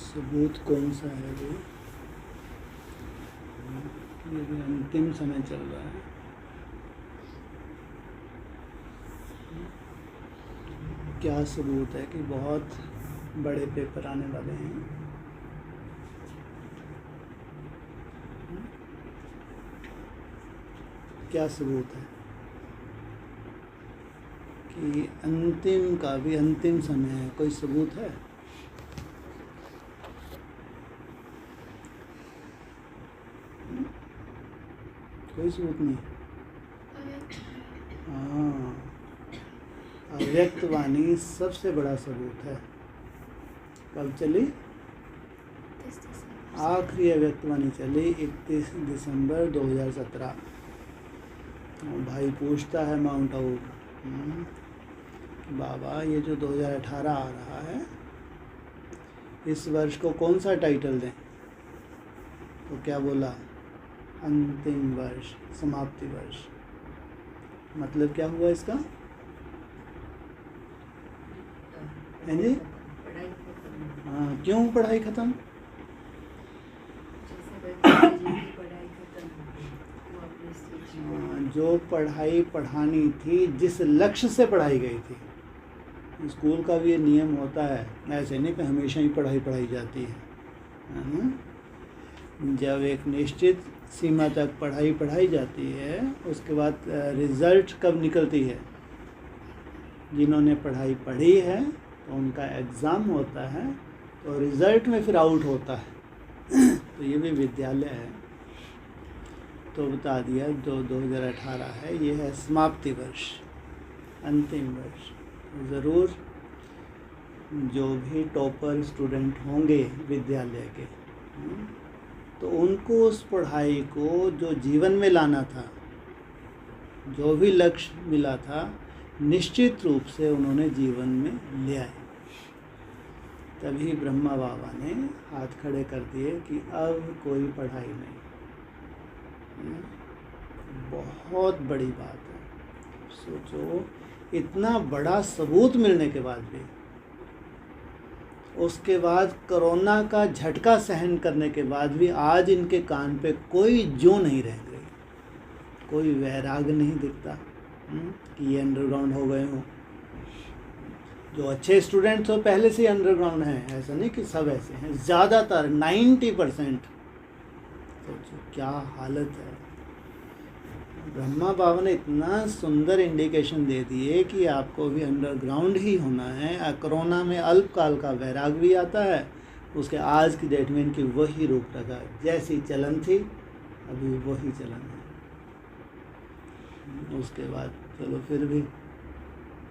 सबूत कौन सा है वो? ये भी अंतिम समय चल रहा है। क्या सबूत है कि बहुत बड़े पेपर आने वाले हैं? क्या सबूत है कि अंतिम का भी अंतिम समय है? कोई सबूत है? कोई सबूत नहीं। हाँ, अव्यक्त वाणी सबसे बड़ा सबूत है। कब चली? आखिरी अव्यक्त वाणी चली 31 दिसंबर 2017। भाई पूछता है माउंट आबू, बाबा ये जो 2018 आ रहा है, इस वर्ष को कौन सा टाइटल दें? तो क्या बोला? अंतिम वर्ष, समाप्ति वर्ष। मतलब क्या हुआ इसका? है जी? हाँ, क्यों पढ़ाई खत्म? जो पढ़ाई पढ़ानी थी, जिस लक्ष्य से पढ़ाई गई थी। स्कूल का भी ये नियम होता है, ऐसे नहीं कि हमेशा ही पढ़ाई पढ़ाई जाती है। जब एक निश्चित सीमा तक पढ़ाई पढ़ाई जाती है, उसके बाद रिज़ल्ट कब निकलती है? जिन्होंने पढ़ाई पढ़ी है तो उनका एग्ज़ाम होता है, तो रिज़ल्ट में फिर आउट होता है। तो ये भी विद्यालय है। तो बता दिया, जो 2018 है, ये है समाप्ति वर्ष, अंतिम वर्ष। ज़रूर जो भी टॉपर स्टूडेंट होंगे विद्यालय के, तो उनको उस पढ़ाई को जो जीवन में लाना था, जो भी लक्ष्य मिला था, निश्चित रूप से उन्होंने जीवन में ले आए। तभी ब्रह्मा बाबा ने हाथ खड़े कर दिए कि अब कोई पढ़ाई नहीं। बहुत बड़ी बात है। सोचो, इतना बड़ा सबूत मिलने के बाद भी, उसके बाद कोरोना का झटका सहन करने के बाद भी, आज इनके कान पे कोई जू नहीं रह गई, कोई वैराग नहीं दिखता कि ये अंडरग्राउंड हो गए हों। जो अच्छे स्टूडेंट्स हो पहले से अंडरग्राउंड हैं, ऐसा नहीं कि सब ऐसे हैं, ज़्यादातर 90%। सोचो क्या हालत है। ब्रह्मा बाबा ने इतना सुंदर इंडिकेशन दे दिए कि आपको भी अंडरग्राउंड ही होना है। कोरोना में अल्पकाल का वैराग भी आता है, उसके आज की डेट में इनकी वही रूप रखा, जैसी चलन थी अभी वही चलन है। उसके बाद चलो फिर भी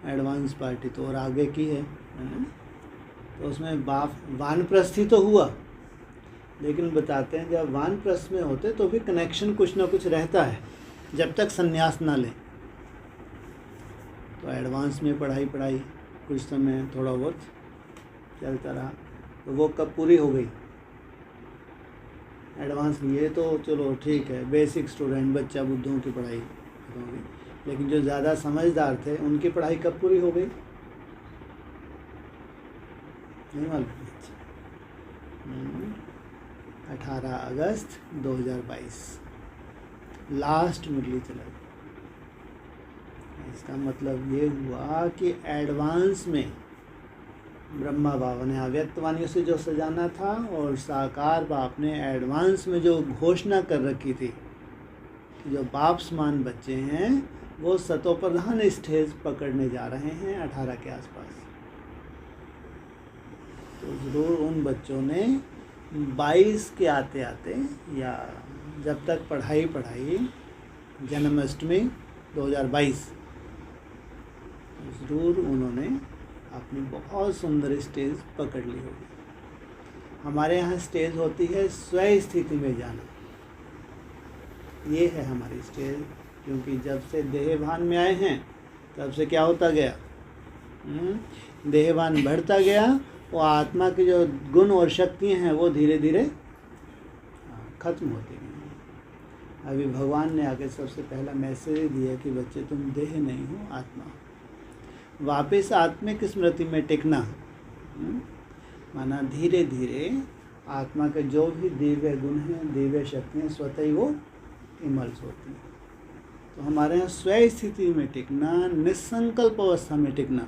एडवांस पार्टी तो और आगे की है ना? तो उसमें वानप्रस्थी तो हुआ, लेकिन बताते हैं जब वानप्रस्थ में होते तो भी कनेक्शन कुछ ना कुछ रहता है, जब तक संन्यास ना ले। तो एडवांस में पढ़ाई कुछ समय थोड़ा बहुत चलता रहा, तो वो कब पूरी हो गई? एडवांस ये तो चलो ठीक है, बेसिक स्टूडेंट बच्चा बुद्धों की पढ़ाई खत्म हो गई, लेकिन जो ज़्यादा समझदार थे उनकी पढ़ाई कब पूरी हो गई? नहीं मालूम। 18 अगस्त 2022 लास्ट मुरली चला। इसका मतलब ये हुआ कि एडवांस में ब्रह्मा बाबा ने अव्यक्त वाणी से जो सजाना था, और साकार बाप ने एडवांस में जो घोषणा कर रखी थी कि जो बाप समान बच्चे हैं वो सतोप्रधान स्टेज पकड़ने जा रहे हैं 18 के आसपास। तो ज़रूर उन बच्चों ने 22 के आते आते, या जब तक पढ़ाई जन्माष्टमी 2022, ज़रूर उन्होंने अपनी बहुत सुंदर स्टेज पकड़ ली होगी। हमारे यहाँ स्टेज होती है स्वयं स्थिति में जाना, ये है हमारी स्टेज। क्योंकि जब से देहभान में आए हैं तब से क्या होता गया? देहभान बढ़ता गया, वो आत्मा की जो गुण और शक्तियाँ हैं वो धीरे धीरे खत्म होती गई। अभी भगवान ने आके सबसे पहला मैसेज दिया कि बच्चे तुम देह नहीं हो, आत्मा। वापस आत्मिक स्मृति में टिकना, माना धीरे धीरे आत्मा के जो भी दिव्य गुण हैं, दिव्य शक्तियाँ स्वतः ही वो इमर्ज होती हैं। तो हमारे यहाँ स्वय स्थिति में टिकना, निसंकल्प अवस्था में टिकना,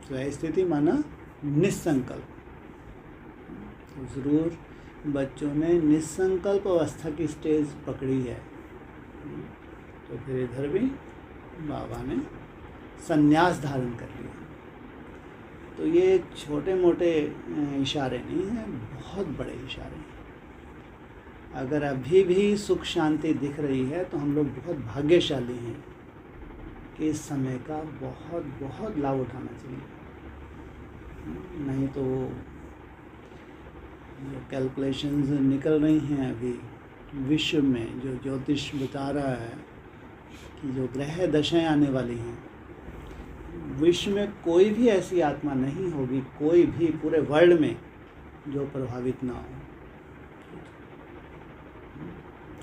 स्वय स्थिति माना निसंकल्प। तो ज़रूर बच्चों ने निसंकल्प अवस्था की स्टेज पकड़ी है। तो फिर इधर भी बाबा ने संन्यास धारण कर लिया। तो ये छोटे मोटे इशारे नहीं हैं, बहुत बड़े इशारे हैं। अगर अभी भी सुख शांति दिख रही है तो हम लोग बहुत भाग्यशाली हैं कि इस समय का बहुत बहुत लाभ उठाना चाहिए। नहीं तो जो कैलकुलेशंस निकल रही हैं अभी विश्व में, जो ज्योतिष बता रहा है कि जो ग्रह दशाएं आने वाली हैं, विश्व में कोई भी ऐसी आत्मा नहीं होगी, कोई भी पूरे वर्ल्ड में, जो प्रभावित ना हो।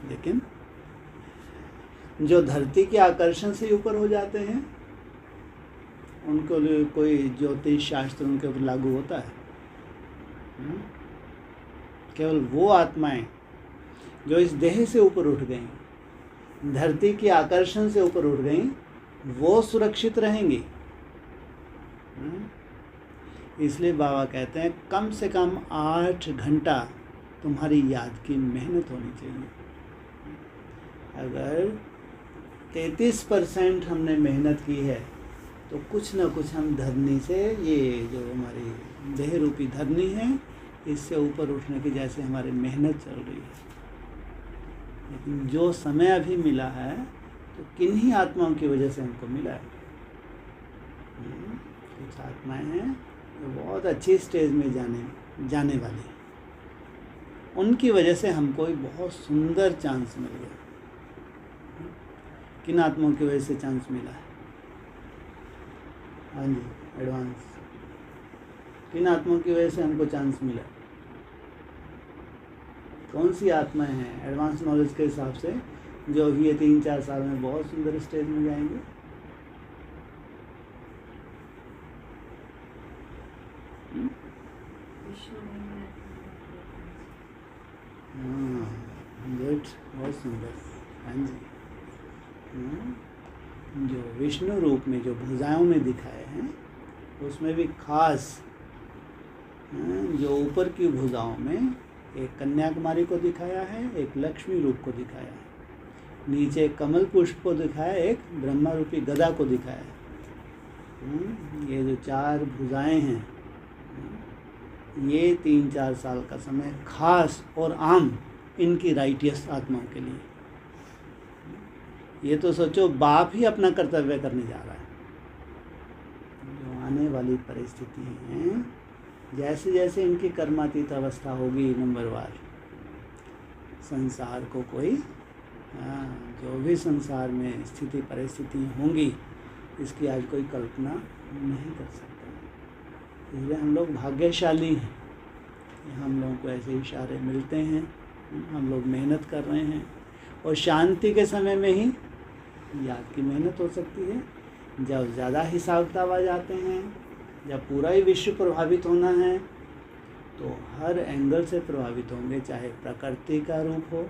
लेकिन जो धरती के आकर्षण से ऊपर हो जाते हैं, उनको लिए कोई ज्योतिष शास्त्र उनके ऊपर लागू होता है? केवल वो आत्माएं जो इस देह से ऊपर उठ गई, धरती के आकर्षण से ऊपर उठ गई, वो सुरक्षित रहेंगी। इसलिए बाबा कहते हैं कम से कम 8 घंटा तुम्हारी याद की मेहनत होनी चाहिए। अगर 33% हमने मेहनत की है तो कुछ ना कुछ हम धरनी से, ये जो हमारी देह रूपी धरनी है, इससे ऊपर उठने की जैसे हमारी मेहनत चल रही है। लेकिन जो समय अभी मिला है तो किन्हीं आत्माओं की वजह से हमको मिला है। कुछ आत्माएं हैं जो बहुत अच्छी स्टेज में जाने वाली हैं, उनकी वजह से हमको एक बहुत सुंदर चांस मिल गया। किन आत्माओं की वजह से चांस मिला है? हाँ जी, एडवांस। किन आत्माओं की वजह से हमको चांस मिला? कौन सी आत्माएं हैं एडवांस नॉलेज के हिसाब से जो अभी ये 3-4 साल में बहुत सुंदर स्टेज में जाएंगे? हाँ, गुड, बहुत सुंदर। हाँ जी, जो विष्णु रूप में जो भुजाओं में दिखाए हैं, उसमें भी खास जो ऊपर की भुजाओं में एक कन्याकुमारी को दिखाया है, एक लक्ष्मी रूप को दिखाया है, नीचे कमल पुष्प को दिखाया है, एक ब्रह्मा रूपी गदा को दिखाया है। ये जो 4 भुजाएं हैं, ये 3-4 साल का समय खास और आम इनकी राइटियस आत्माओं के लिए। ये तो सोचो बाप ही अपना कर्तव्य करने जा रहा है। जो आने वाली परिस्थिति हैं, जैसे जैसे इनकी कर्मातीत अवस्था होगी नंबरवार, संसार को कोई जो भी संसार में स्थिति परिस्थिति होंगी, इसकी आज कोई कल्पना नहीं कर सकता। इसलिए हम लोग भाग्यशाली हैं, हम लोगों को ऐसे इशारे मिलते हैं, हम लोग मेहनत कर रहे हैं। और शांति के समय में ही याद की मेहनत हो सकती है। जब ज़्यादा हिसाब किताब आ जाते हैं, जब पूरा ही विश्व प्रभावित होना है, तो हर एंगल से प्रभावित होंगे, चाहे प्रकृति का रूप हो,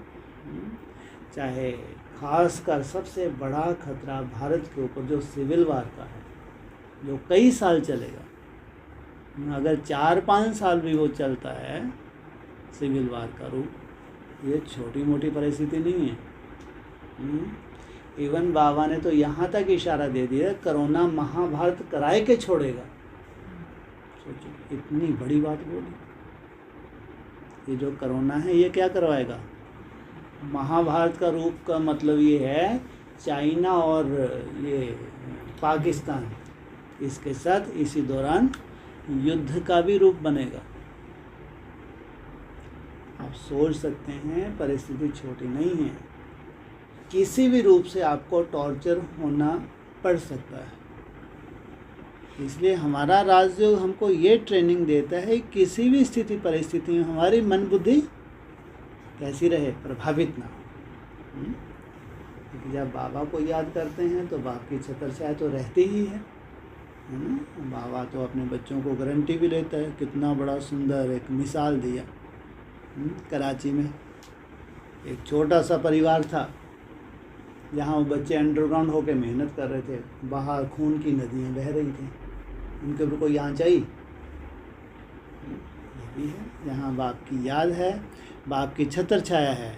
चाहे खासकर सबसे बड़ा खतरा भारत के ऊपर जो सिविल वार का है, जो कई साल चलेगा। अगर 4-5 साल भी वो चलता है, सिविल वार का रूप, ये छोटी मोटी परिस्थिति नहीं है। इवन बाबा ने तो यहाँ तक इशारा दे दिया, कोरोना महाभारत कराए के छोड़ेगा। सोचो, इतनी बड़ी बात बोली। ये जो कोरोना है, ये क्या करवाएगा? महाभारत का रूप का मतलब ये है चाइना और ये पाकिस्तान, इसके साथ इसी दौरान युद्ध का भी रूप बनेगा। आप सोच सकते हैं, परिस्थिति छोटी नहीं है। किसी भी रूप से आपको टॉर्चर होना पड़ सकता है। इसलिए हमारा राजयोग हमको ये ट्रेनिंग देता है, किसी भी स्थिति परिस्थिति में हमारी मन बुद्धि कैसी रहे, प्रभावित ना हो। क्योंकि जब बाबा को याद करते हैं तो बाप की छत्र छाया तो रहती ही है। है ना। बाबा तो अपने बच्चों को गारंटी भी लेता है, कितना बड़ा सुंदर एक मिसाल दिया। कराची में एक छोटा सा परिवार था, जहाँ वो बच्चे अंडरग्राउंड होकर मेहनत कर रहे थे, बाहर खून की नदियाँ बह रही थी, उनके ऊपर कोई आँच आई? ये भी है, जहाँ बाप की याद है, बाप की छत्र छाया है,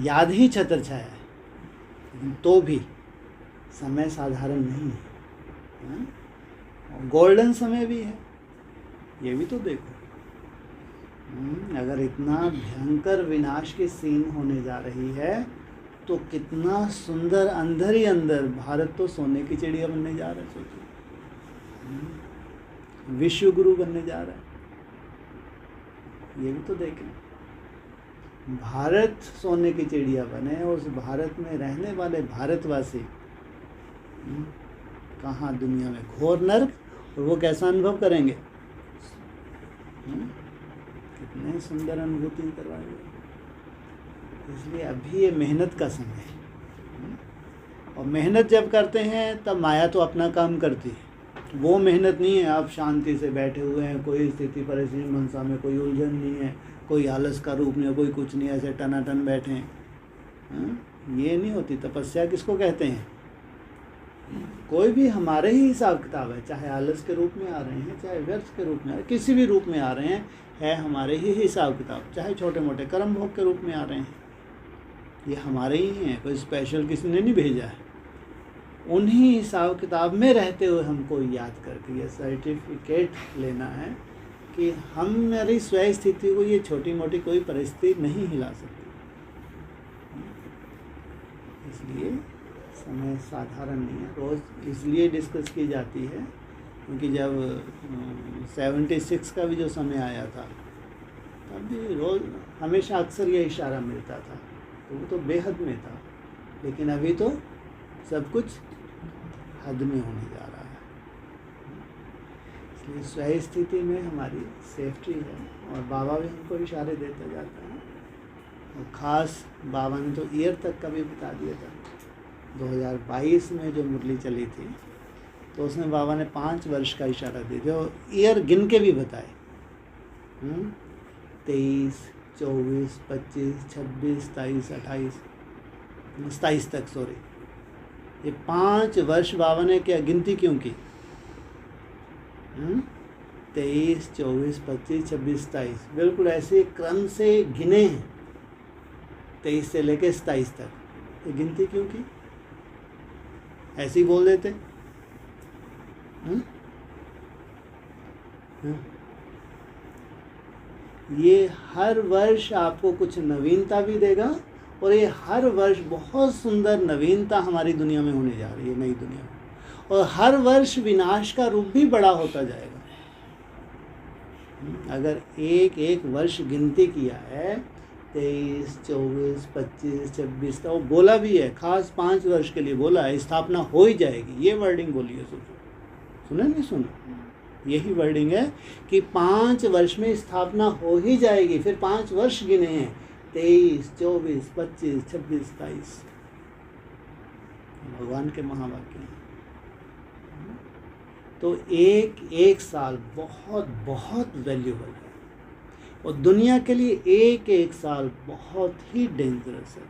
याद ही छत्र छाया है, लेकिन तो भी समय साधारण नहीं है, और गोल्डन समय भी है, ये भी तो देखो। अगर इतना भयंकर विनाश की सीन होने जा रही है, तो कितना सुंदर अंदर ही अंदर भारत तो सोने की चिड़िया बनने जा रहा है। सोचिए, विश्व गुरु बनने जा रहा है, ये भी तो देखें। भारत सोने की चिड़िया बने, उस भारत में रहने वाले भारतवासी कहाँ दुनिया में घोर नर्क, और वो कैसा अनुभव करेंगे? कितने सुंदर अनुभूति करवाएंगे। इसलिए अभी ये मेहनत का समय है, और मेहनत जब करते हैं तब माया तो अपना काम करती है। वो मेहनत नहीं है आप शांति से बैठे हुए हैं, कोई स्थिति परिस्थिति मनसा में कोई उलझन नहीं है, कोई आलस का रूप नहीं है, कोई कुछ नहीं, ऐसे टनाटन बैठे हैं। ये नहीं होती तपस्या। किसको कहते हैं? कोई भी हमारे ही हिसाब किताब है, चाहे आलस के रूप में आ रहे हैं, चाहे व्यर्थ के रूप में आ रहे हैं, किसी भी रूप में आ रहे हैं, है हमारे ही हिसाब किताब। चाहे छोटे मोटे कर्म भोग के रूप में आ रहे हैं, ये हमारे ही हैं, कोई स्पेशल किसी ने नहीं भेजा है। उन्हीं हिसाब किताब में रहते हुए हमको याद करके ये सर्टिफिकेट लेना है कि हमारी स्वयं स्थिति को ये छोटी मोटी कोई परिस्थिति नहीं हिला सकती। इसलिए समय साधारण नहीं है। रोज़ इसलिए डिस्कस की जाती है क्योंकि जब 76 का भी जो समय आया था, तब भी रोज़ हमेशा अक्सर ये इशारा मिलता था, तो वो तो बेहद में था, लेकिन अभी तो सब कुछ हद में होने जा रहा है। इसलिए स्वयं स्थिति में हमारी सेफ्टी है, और बाबा भी हमको इशारे देता जाता है। और ख़ास बाबा ने तो ईयर तक का भी बता दिया था। 2022 में जो मुरली चली थी, तो उसमें बाबा ने 5 वर्ष का इशारा दिया, जो ईयर गिन के भी बताए। 23, 24, 25, 26, 27, 28, 27 तक, सॉरी, ये 5 वर्ष बाबा ने क्या गिनती क्यों की? 23, 24, 25, 26, 27 बिल्कुल ऐसे क्रम से गिने हैं, 23 से लेकर 27 तक। तो गिनती क्यों की? ऐसे ही बोल देते। ये हर वर्ष आपको कुछ नवीनता भी देगा, और ये हर वर्ष बहुत सुंदर नवीनता हमारी दुनिया में होने जा रही है, नई दुनिया में। और हर वर्ष विनाश का रूप भी बड़ा होता जाएगा। अगर एक एक वर्ष गिनती किया है, 23, 24, 25, 26 का वो बोला भी है, खास 5 वर्ष के लिए बोला है, स्थापना हो ही जाएगी। ये वर्डिंग बोली है, सोचो, सुना नहीं सुना? यही वर्डिंग है कि 5 वर्ष में स्थापना हो ही जाएगी। फिर 5 वर्ष गिने हैं, 23, 24, 25, 26, 27 भगवान के महावाक्य हैं। तो एक साल बहुत बहुत वैल्यूबल है, और दुनिया के लिए एक साल बहुत ही डेंजरस है।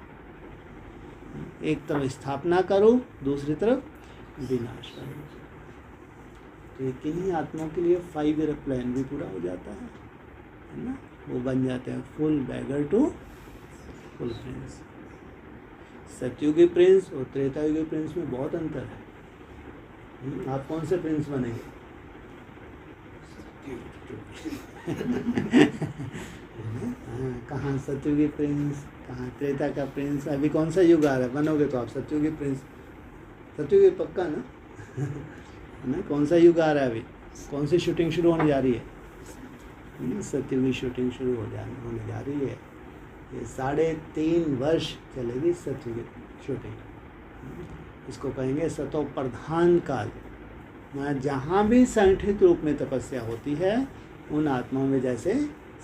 एक तरफ स्थापना करो, दूसरी तरफ विनाश करो। तो ये किन्हीं आत्माओं के लिए 5 ईयर प्लान भी पूरा हो जाता है ना। वो बन जाते हैं full beggar to full prince. सतयुगी प्रिंस और त्रेतायुगी प्रिंस में बहुत अंतर है। आप कौन से प्रिंस बनेंगे? कहाँ सतयुगी प्रिंस, कहाँ त्रेता का प्रिंस। अभी कौन सा युग आ रहा है? बनोगे तो आप सतयुगी प्रिंस। सतयुगी पक्का ना? ना, कौन सा युग आ रहा है अभी? कौन सी शूटिंग शुरू होने जा रही है? सतयुगी शूटिंग शुरू होने जा रही है। ये 3.5 वर्ष चलेगी सतयुगी शूटिंग। इसको कहेंगे सतो प्रधान काल। जहाँ भी संगठित रूप में तपस्या होती है, उन आत्माओं में जैसे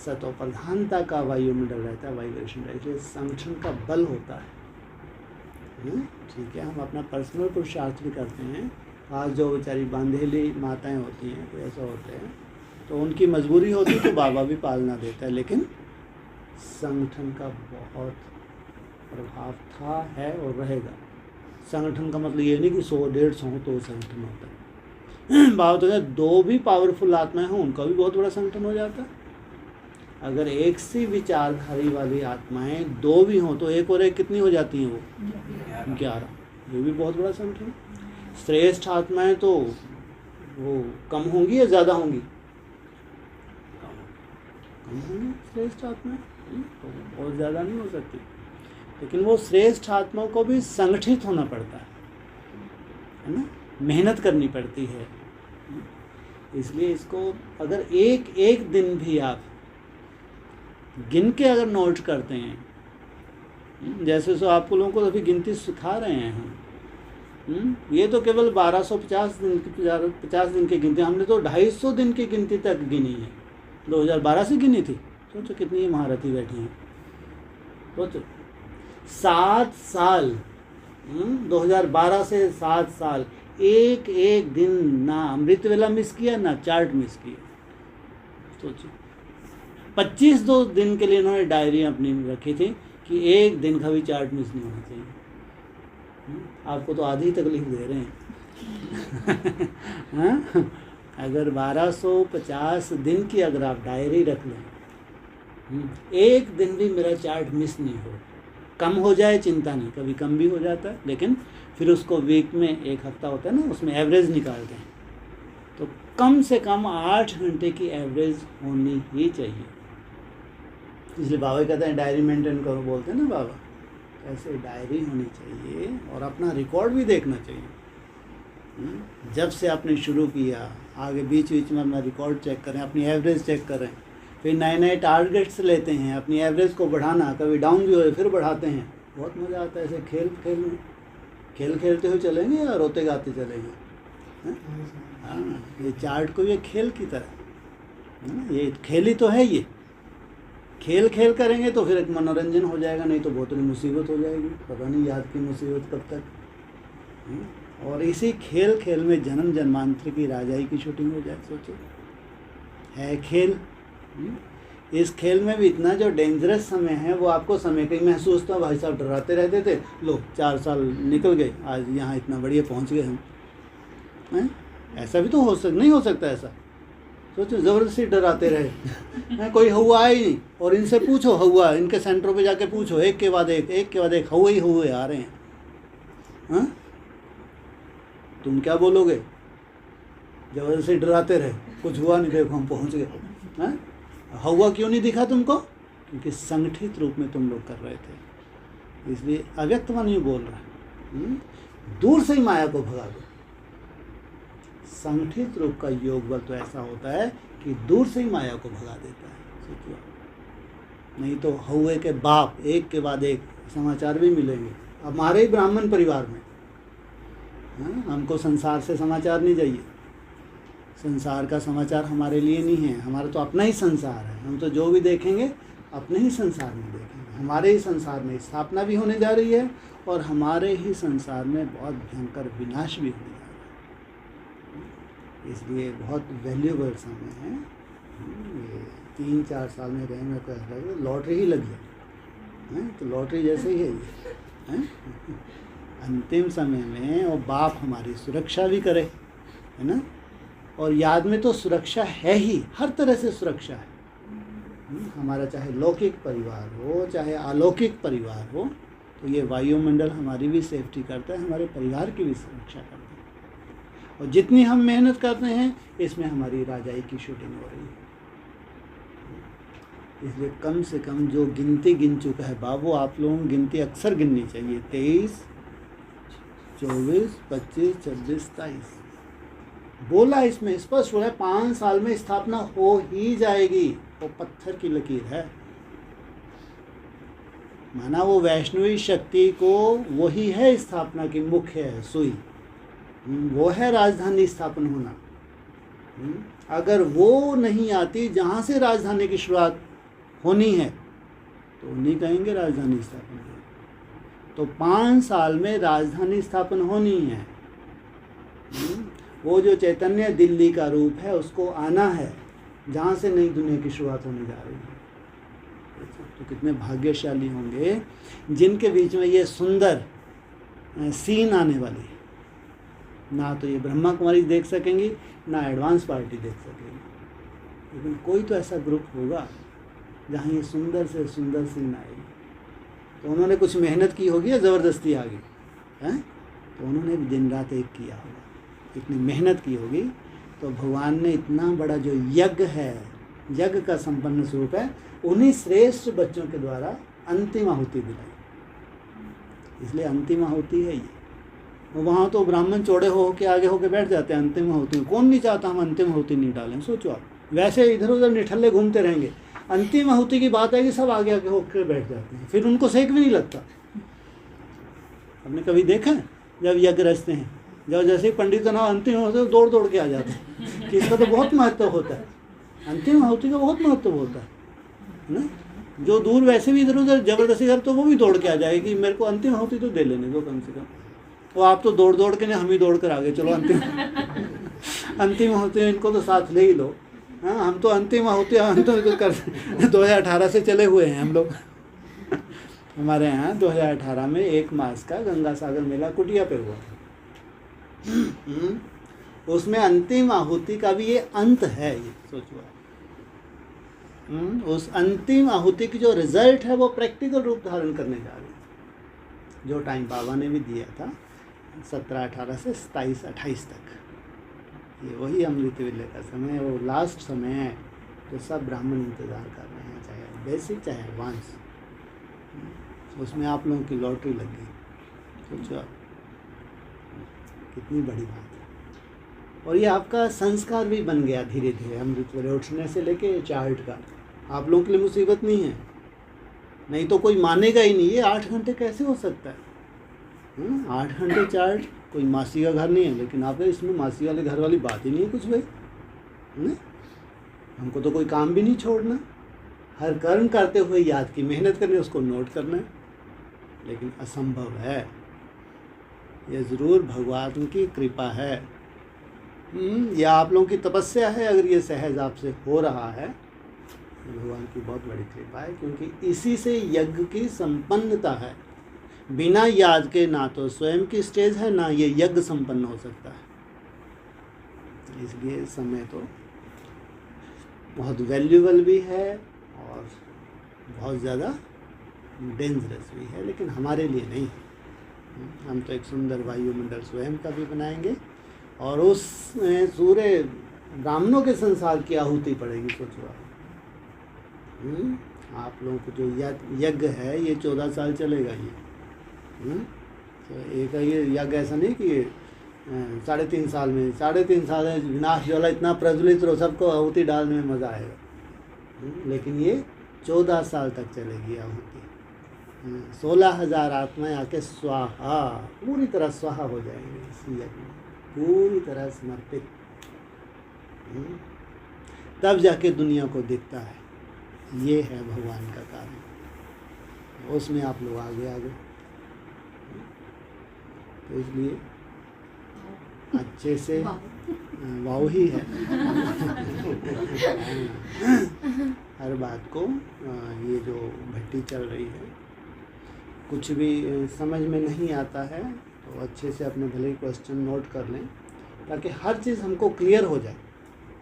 सतो प्रधानता का वायुमंडल रहता है, वाइब्रेशन रहती है, संगठन का बल होता है। ठीक है, हम अपना पर्सनल पुरुषार्थ भी करते हैं, खास जो बेचारी बांधेली माताएं होती हैं, तो ऐसा होते हैं, तो उनकी मजबूरी होती तो बाबा भी पालना देता है, लेकिन संगठन का बहुत प्रभाव था, है और रहेगा। संगठन का मतलब ये नहीं कि 100-150 हो तो संगठन होता है। बात होता है 2 भी पावरफुल आत्माएं हों उनका भी बहुत बड़ा संगठन हो जाता है। अगर एक सी विचारधारी वाली आत्माएं 2 भी हों तो 1 और 1 कितनी हो जाती हैं? वो 11। ये भी बहुत बड़ा संगठन। श्रेष्ठ आत्माएं तो वो कम होंगी या ज़्यादा होंगी? कम होंगी श्रेष्ठ आत्माएं, तो बहुत ज़्यादा नहीं हो सकती। लेकिन वो श्रेष्ठ आत्माओं को भी संगठित होना पड़ता है ना, मेहनत करनी पड़ती है। इसलिए इसको अगर एक दिन भी आप गिन के अगर नोट करते हैं, जैसे सो आप लोगों को अभी गिनती सिखा रहे हैं हम, ये तो केवल 1250 दिन की 50 दिन की गिनती, हमने तो 250 दिन की गिनती तक गिनी है। 2012 से गिनी थी। सोचो कितनी महारथी बैठी हैं। सोचो 7 साल, 2012 से 7 साल, एक दिन ना अमृत वेला मिस किया ना चार्ट मिस किया। सोचिए 25 दिन के लिए इन्होंने डायरी अपनी रखी थी कि एक दिन का भी चार्ट मिस नहीं होना चाहिए। आपको तो आधी तकलीफ दे रहे हैं। हाँ? अगर 1250 दिन की अगर आप डायरी रख लें, एक दिन भी मेरा चार्ट मिस नहीं हो, कम हो जाए चिंता नहीं, कभी कम भी हो जाता है, लेकिन फिर उसको वीक में 1 हफ्ता होता है ना, उसमें एवरेज निकालते हैं, तो कम से कम 8 घंटे की एवरेज होनी ही चाहिए। इसलिए बाबा कहते हैं डायरी मेंटेन करो, बोलते हैं ना बाबा, ऐसे डायरी होनी चाहिए और अपना रिकॉर्ड भी देखना चाहिए। जब से आपने शुरू किया आगे बीच में अपना रिकॉर्ड चेक करें, अपनी एवरेज चेक करें, फिर नए टारगेट्स लेते हैं, अपनी एवरेज को बढ़ाना, कभी डाउन भी हो फिर बढ़ाते हैं। बहुत मज़ा आता है ऐसे खेल खेलते हुए चलेंगे या रोते गाते चलेंगे। हाँ, ये चार्ट को ये खेल की तरह, ये खेल ही तो है। ये खेल करेंगे तो फिर एक मनोरंजन हो जाएगा, नहीं तो बहुत बड़ी मुसीबत हो जाएगी, पता नहीं याद की मुसीबत कब तक। और इसी खेल में जन्म जन्मांतर की राजाई की शूटिंग हो जाए। सोचो है खेल। इस खेल में भी इतना जो डेंजरस समय है वो आपको समय कहीं महसूस था। भाई साहब डराते रहते थे, लो 4 साल निकल गए, आज यहाँ इतना बढ़िया पहुँच गए हम। हैं? ऐसा भी तो नहीं हो सकता ऐसा। सोचो ज़बरदस्ती डराते रहे। कोई हुआ ही नहीं। और इनसे पूछो हुआ, इनके सेंटरों पे जाके पूछो, एक के बाद एक हुए आ रहे हैं। हाँ, तुम क्या बोलोगे? ज़बरदस्ती डराते रहे, कुछ हुआ नहीं, देखो हम पहुँच गए। हाँ, हुआ क्यों नहीं दिखा तुमको? क्योंकि संगठित रूप में तुम लोग कर रहे थे। इसलिए अव्यक्त मन ही बोल रहा है, दूर से ही माया को भगा दो। संगठित रूप का योग बल तो ऐसा होता है कि दूर से ही माया को भगा देता है। सोचिए, नहीं तो हुए के बाप एक के बाद एक समाचार भी मिलेंगे। हमारे ही ब्राह्मण परिवार में, हाँ, हमको संसार से समाचार नहीं चाहिए। संसार का समाचार हमारे लिए नहीं है, हमारा तो अपना ही संसार है। हम तो जो भी देखेंगे अपने ही संसार में देखेंगे। हमारे ही संसार में स्थापना भी होने जा रही है और हमारे ही संसार में बहुत भयंकर विनाश भी होने जा रहा है। इसलिए बहुत वैल्यूएबल समय है। ये 3-4 साल में गए, मैं कह रहा हूँ लॉटरी ही लग जाए, तो लॉटरी जैसे ही है ये। अंतिम समय में और बाप हमारी सुरक्षा भी करे, है ना। और याद में तो सुरक्षा है ही, हर तरह से सुरक्षा है। हमारा चाहे लौकिक परिवार हो चाहे अलौकिक परिवार हो, तो ये वायुमंडल हमारी भी सेफ्टी करता है, हमारे परिवार की भी सुरक्षा करता है। और जितनी हम मेहनत करते हैं इसमें हमारी राजाई की शूटिंग हो रही है। इसलिए कम से कम जो गिनती गिन चुका है बाबू, आप लोगों को गिनती अक्सर गिननी चाहिए। 23, 24, 25, 26, 27 बोला, इसमें स्पष्ट हो रहा है 5 साल में स्थापना हो ही जाएगी। वो पत्थर की लकीर है, माना वो वैष्णवी शक्ति को वही है स्थापना की मुख्य है सुई, वो है राजधानी स्थापन होना। अगर वो नहीं आती जहाँ से राजधानी की शुरुआत होनी है तो नहीं कहेंगे राजधानी स्थापन हो। तो 5 साल में राजधानी स्थापन होनी है। वो जो चैतन्य दिल्ली का रूप है उसको आना है, जहाँ से नई दुनिया की शुरुआत होने जा रही है। तो कितने भाग्यशाली होंगे जिनके बीच में ये सुंदर सीन आने वाली है। ना तो ये ब्रह्मा कुमारी देख सकेंगी, ना एडवांस पार्टी देख सकेंगी, लेकिन कोई तो ऐसा ग्रुप होगा जहाँ ये सुंदर से सुंदर सीन आएगी। तो उन्होंने कुछ मेहनत की होगी या ज़बरदस्ती आ गई है? तो उन्होंने भी दिन रात एक किया होगा, इतनी मेहनत की होगी। तो भगवान ने इतना बड़ा जो यज्ञ है, यज्ञ का संपन्न स्वरूप है, उन्हीं श्रेष्ठ बच्चों के द्वारा अंतिम आहुति दिलाई, इसलिए अंतिम आहुति है ये। वहाँ तो ब्राह्मण चौड़े हो के आगे होके बैठ जाते हैं अंतिम आहुति में। कौन नहीं चाहता हम अंतिम आहुति नहीं डालें? सोचो आप, वैसे इधर उधर निठल्ले घूमते रहेंगे, अंतिम आहुति की बात है कि सब आगे आगे होकर बैठ जाते हैं, फिर उनको सेक भी नहीं लगता। आपने कभी देखा है जब यज्ञ रचते हैं, जब जैसे ही पंडित ना अंतिम होते हैं दौड़ दौड़ के आ जाते हैं कि इसका तो बहुत महत्व होता है, अंतिम आहुति का बहुत महत्व होता है ना। जो दूर वैसे भी इधर उधर जबरदस्ती कर तो वो भी दौड़ के आ जाएगी कि मेरे को अंतिम आहुति तो दे लेने दो कम से कम। वो आप तो दौड़ दौड़ के नहीं, हम ही दौड़ कर आगे चलो अंतिम आहुति इनको तो साथ ले ही लो। हाँ, हम तो अंतिम आहुति तो कर 2018 से चले हुए हैं हम लोग। हमारे यहाँ 2018 में 1 मास का गंगा सागर मेला कुटिया पे हुआ था। उसमें अंतिम आहुति का भी ये अंत है, ये सोचो। उस अंतिम आहुति की जो रिजल्ट है वो प्रैक्टिकल रूप धारण करने जा रही है। जो टाइम बाबा ने भी दिया था 17-18 से 27-28 तक, ये वही अमृत वेले का समय है, वो लास्ट समय है जो सब ब्राह्मण इंतज़ार कर रहे हैं, चाहे बेसिक चाहे एडवांस। उसमें आप लोगों की लॉटरी लग गई, सोचो आप, कितनी बड़ी बात है। और ये आपका संस्कार भी बन गया धीरे धीरे, अमृत वेले उठने से लेके चार्ट का। आप लोगों के लिए मुसीबत नहीं है, नहीं तो कोई मानेगा ही नहीं, ये 8 घंटे कैसे हो सकता है? 8 घंटे चार्ट, कोई मासी का घर नहीं है, लेकिन आप इसमें मासी वाले घर वाली बात ही नहीं है कुछ भाई। हमको तो कोई काम भी नहीं छोड़ना, हर कर्म करते हुए याद की मेहनत करनी, उसको नोट करना है, लेकिन असंभव है। यह ज़रूर भगवान की कृपा है, या आप लोगों की तपस्या है। अगर ये सहज आपसे हो रहा है तो भगवान की बहुत बड़ी कृपा है, क्योंकि इसी से यज्ञ की संपन्नता है। बिना याद के ना तो स्वयं की स्टेज है, ना ये यज्ञ संपन्न हो सकता है। इसलिए समय तो बहुत वैल्यूबल भी है और बहुत ज़्यादा डेंजरस भी है, लेकिन हमारे लिए नहीं। हम तो एक सुंदर वायुमंडल स्वयं का भी बनाएंगे और उस सूर्य ब्राह्मणों के संसार की आहुति पड़ेगी। सोचो आप लोगों को जो यज्ञ है ये 14 साल चलेगा ये। तो एक ये यज्ञ ऐसा नहीं कि 3.5 साल में, 3.5 साल में विनाश ज्वाला इतना प्रज्वलित हो, सबको आहुति डालने में मज़ा आएगा। लेकिन ये 14 साल तक चलेगी आहुति। 16,000 आत्माएं आके स्वाहा, पूरी तरह स्वाहा हो जाएंगे इस यज्ञ में, पूरी तरह समर्पित। तब जाके दुनिया को दिखता है ये है भगवान का कार्य, उसमें आप लोग आगे आगे। तो इसलिए अच्छे से वाव ही है हर बात को। ये जो भट्टी चल रही है, कुछ भी समझ में नहीं आता है तो अच्छे से अपने भले क्वेश्चन नोट कर लें, ताकि हर चीज़ हमको क्लियर हो जाए,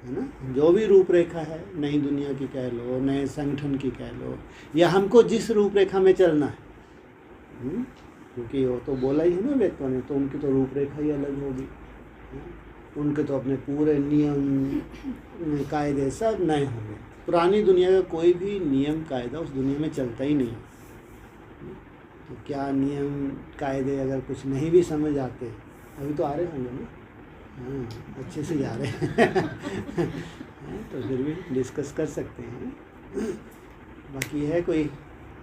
है ना। जो भी रूपरेखा है, नई दुनिया की कह लो, नए संगठन की कह लो, या हमको जिस रूपरेखा में चलना है, क्योंकि वो तो बोला ही है ना व्यक्तियों ने, तो उनकी तो रूपरेखा ही अलग होगी। उनके तो अपने पूरे नियम कायदे सब नए होंगे। पुरानी दुनिया का कोई भी नियम कायदा उस दुनिया में चलता ही नहीं। तो क्या नियम कायदे अगर कुछ नहीं भी समझ आते, अभी तो आ रहे होंगे ना, हाँ अच्छे से जा रहे हैं तो फिर भी डिस्कस कर सकते हैं। बाकी है कोई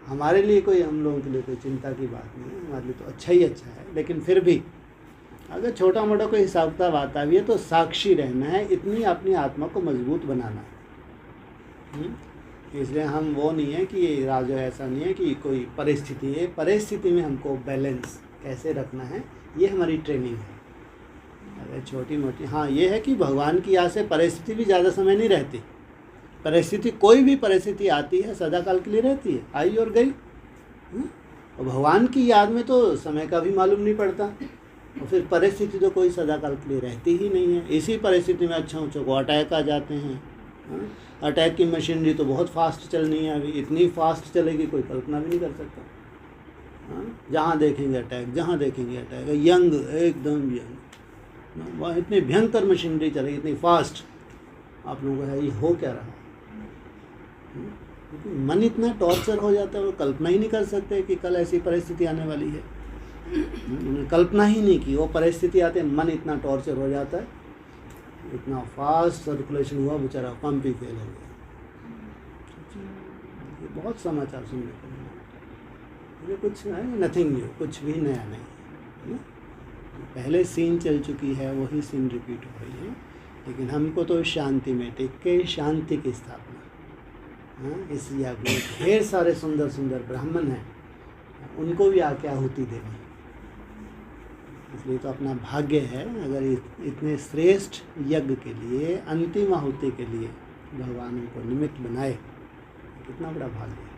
हमारे लिए, कोई हम लोगों के लिए कोई चिंता की बात नहीं है, हमारे लिए तो अच्छा ही अच्छा है। लेकिन फिर भी अगर छोटा मोटा कोई हिसाब किताब आता भी है तो साक्षी रहना है, इतनी अपनी आत्मा को मजबूत बनाना है। इसलिए हम वो नहीं है कि राजो, ऐसा नहीं है कि कोई परिस्थिति है, परिस्थिति में हमको बैलेंस कैसे रखना है, ये हमारी ट्रेनिंग है। अरे छोटी मोटी, हाँ ये है कि भगवान की याद से परिस्थिति भी ज़्यादा समय नहीं रहती। परिस्थिति, कोई भी परिस्थिति आती है सदा काल के लिए रहती है, आई और गई। और भगवान की याद में तो समय का भी मालूम नहीं पड़ता, और फिर परिस्थिति तो कोई सदा काल के लिए रहती ही नहीं है। इसी परिस्थिति में अच्छों को अटैक आ जाते हैं। अटैक की मशीनरी तो बहुत फास्ट चलनी है अभी, इतनी फास्ट चलेगी कोई कल्पना भी नहीं कर सकता। जहाँ देखेंगे अटैक, जहाँ देखेंगे अटैक, यंग, एकदम यंग, वह इतनी भयंकर मशीनरी चलेगी, इतनी फास्ट। आप लोगों को है ये हो क्या रहा है? क्योंकि मन इतना टॉर्चर हो जाता है, वो कल्पना ही नहीं कर सकते कि कल ऐसी परिस्थिति आने वाली है। उन्होंने कल्पना ही नहीं की, वो परिस्थिति आते मन इतना टॉर्चर हो जाता है, इतना फास्ट सर्कुलेशन हुआ, बेचारा पंप ही फेल हो गया। ये बहुत समाचार सुनने को मिला। ये कुछ है नथिंग न्यू, कुछ भी नया नहीं है। पहले सीन चल चुकी है, वही सीन रिपीट हो रही है। लेकिन हमको तो शांति में टिक के शांति की स्थापना, इस यज्ञ में ढेर सारे सुंदर सुंदर ब्राह्मण हैं, उनको भी आके आहुति देनी। इसलिए तो अपना भाग्य है, अगर इतने श्रेष्ठ यज्ञ के लिए, अंतिम आहुति के लिए भगवान उनको निमित्त बनाए, कितना बड़ा भाग्य है।